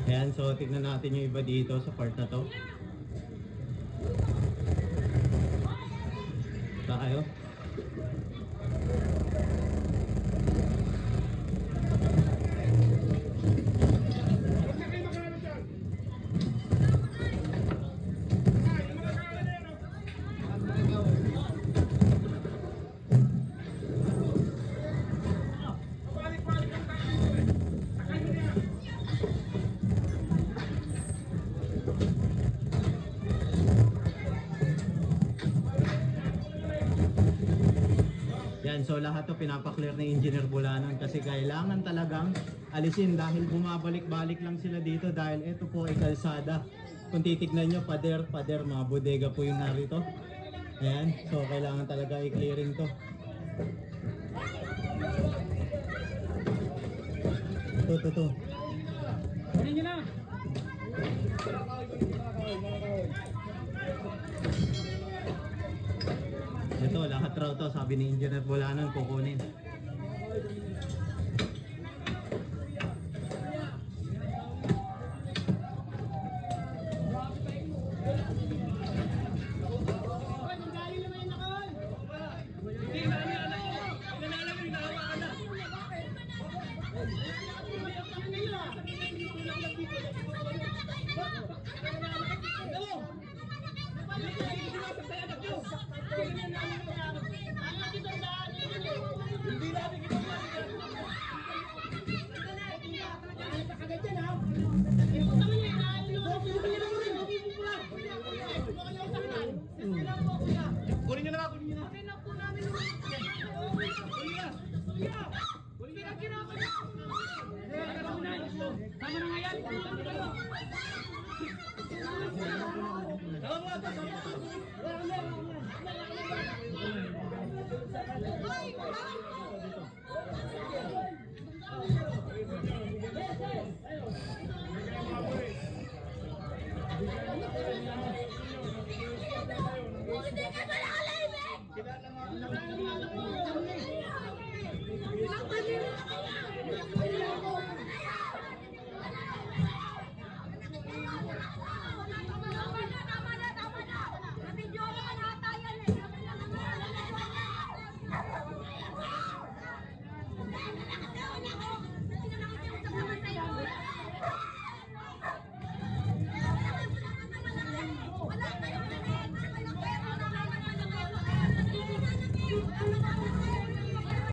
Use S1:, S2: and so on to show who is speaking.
S1: Ayan, so tignan natin yung iba dito sa part na to. Saan kayo? Yan, so lahat to pinapaklear ni Engineer Bulanon kasi kailangan talagang alisin dahil bumabalik-balik lang sila dito dahil ito po ay kalsada. Kung titignan nyo, pader, mga bodega po yung narito. Ayan, so kailangan talaga i-clearing to. Ito.
S2: Kunin nyo na!
S1: Ito, lahat raw to, sabi ni Engineer Bulanon, kukunin.
S3: Hindi namin